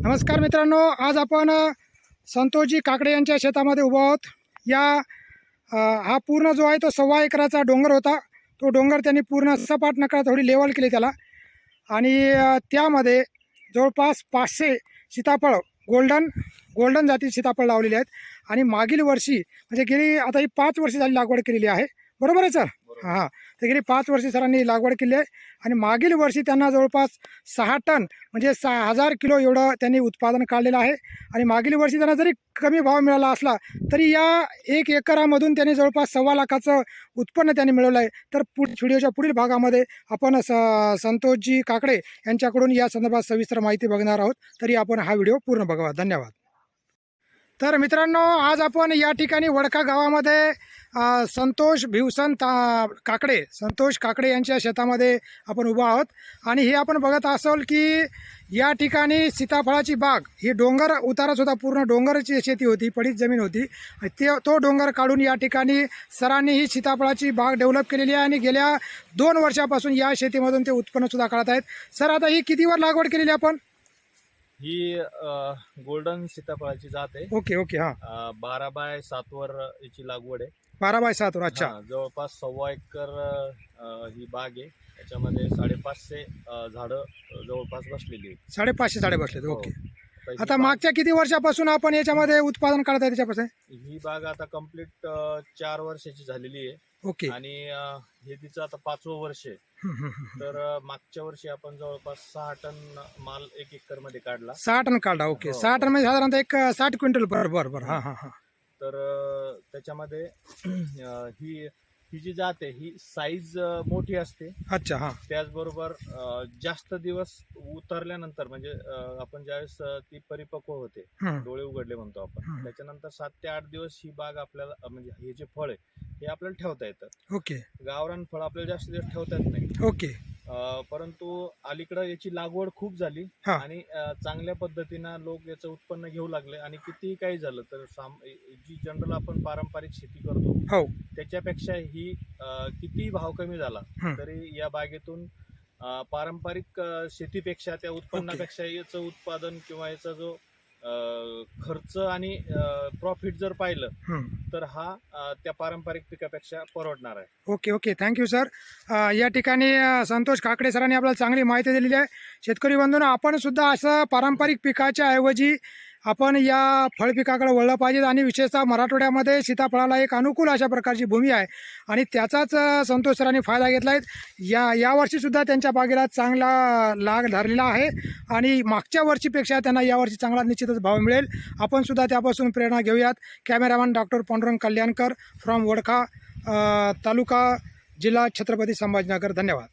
नमस्कार मित्रांनो, आज आपण संतोषजी काकडे यांच्या शेतामध्ये उभा आहोत। हा पूर्ण जो आहे तो 1.25 एकराचा डोंगर होता। तो डोंगर त्यांनी पूर्ण सपाट नका थोडी लेवल केली त्याला, आणि त्यामध्ये जवळपास 500 सीताफळ गोल्डन जाती सीताफळ लावलेले आहेत। आणि मागील वर्षी म्हणजे गेली आता ही 5 वर्ष झाली लागवड केलेली आहे, बरोबर आहे सर? हां, तर गेली 5 वर्षी सरांनी लागवड केली आहे आणि मागील वर्षी त्यांना जवळपास 6 टन म्हणजे 6000 किलो एवढं त्यांनी उत्पादन काढलेलं आहे। आणि मागील वर्षी त्यांना जरी कमी भाव मिळाला असला तरी या 1 एकरामधून त्यांनी जवळपास 1.25 लाखाचं उत्पन्न त्यांनी मिळवलं आहे। तर व्हिडिओच्या पुढील भागामध्ये आपण संतोषजी काकडे यांच्याकडून या संदर्भात सविस्तर माहिती बघणार आहोत, तरी आपण हा व्हिडिओ पूर्ण बघावा। धन्यवाद। तर मित्रांनो, आज आपण या ठिकाणी वडखा गावामध्ये संतोष काकडे यांच्या शेतामध्ये आपण उभा आहोत। आणि हे आपण बघत असाल की या ठिकाणी सीताफळाची बाग, ही डोंगर उतारच होता, पूर्ण डोंगराची शेती होती, पडीत जमीन होती। तो डोंगर काढून या ठिकाणी सरांनी ही सीताफळाची बाग डेव्हलप केलेली आहे आणि गेल्या 2 वर्षापासून या शेतीमधून ते उत्पन्नसुद्धा काढत आहेत। सर, आता ही कितीवर लागवड केलेली आपण? ही गोल्डन सीताफळाची जात आहे। ओके ओके, हां, 12x7 वर याची लागवड आहे। 12x7 वर, अच्छा। जवळपास 1.25 एकर ही बाग आहे। याच्यामध्ये 550 झाडं जवळपास बसलेली आहेत। 550 झाडे बसलेत, ओके। तर आता मागच्या किती वर्षापासून आपण याच्यामध्ये उत्पादन काढत आहे त्याच्यापासून? ही बाग आता कंप्लीट 4 वर्षाची झालेली आहे। ओके। आणि हे तिचं आता 5वं वर्ष आहे। तर मागच्या वर्षी आपण जवळपास 6 टन माल 1 एकर मध्ये काढला। 6 टन काढला, ओके। 6 टन म्हणजे साधारणतः एक 60 क्विंटल, बरोबर। हां हां हां। तर त्याच्यामध्ये ही जी जात आहे ही साईज मोठी असते, अच्छा, हां। त्याचबरोबर जास्त दिवस उतरल्यानंतर म्हणजे आपण ज्यावेळेस ती परिपक्व होते, डोळे उघडले म्हणतो आपण, त्याच्यानंतर 7 ते 8 दिवस ही बाग आपल्याला म्हणजे हे जे फळ आहे हे आपल्याला ठेवता येतं। ओके। गावरान फळ आपल्याला जास्त दिवस ठेवता येत नाही। ओके। परंतु अलीकडं याची लागवड खूप झाली आणि चांगल्या पद्धतीनं लोक याचं उत्पन्न घेऊ लागले। आणि कितीही काही झालं तर जी जनरल आपण पारंपरिक शेती करतो हो, त्याच्यापेक्षा ही कितीही भाव कमी झाला तरी या बागेतून पारंपरिक शेतीपेक्षा, त्या उत्पन्नापेक्षा याचं उत्पादन किंवा याचा जो खर्च आणि प्रॉफिट जर पाहिलं तर हा त्या पारंपरिक पिकापेक्षा परवडणार आहे। Okay okay, thank you sir. या ठिकाणी संतोष काकडे सरांनी आपल्याला चांगली माहिती दिलेली आहे। शेतकरी बंधूंनो, आपण सुद्धा असं पारंपरिक पिकाच्या ऐवजी आपण या फळपिकाकडे वळलं पाहिजे। आणि विशेषतः मराठवाड्यामध्ये सीताफळाला एक अनुकूल अशा प्रकारची भूमी आहे आणि त्याचाच संतोष सरांनी फायदा घेतला आहे। यावर्षीसुद्धा त्यांच्या बागेला चांगला लाग धरलेला आहे आणि मागच्या वर्षीपेक्षा त्यांना यावर्षी चांगला निश्चितच भाव मिळेल। आपण सुद्धा त्यापासून प्रेरणा घेऊयात। Cameraman doctor Pandurang Kalyankar from Wadkha, taluka, जिल्हा छत्रपती संभाजीनगर। धन्यवाद।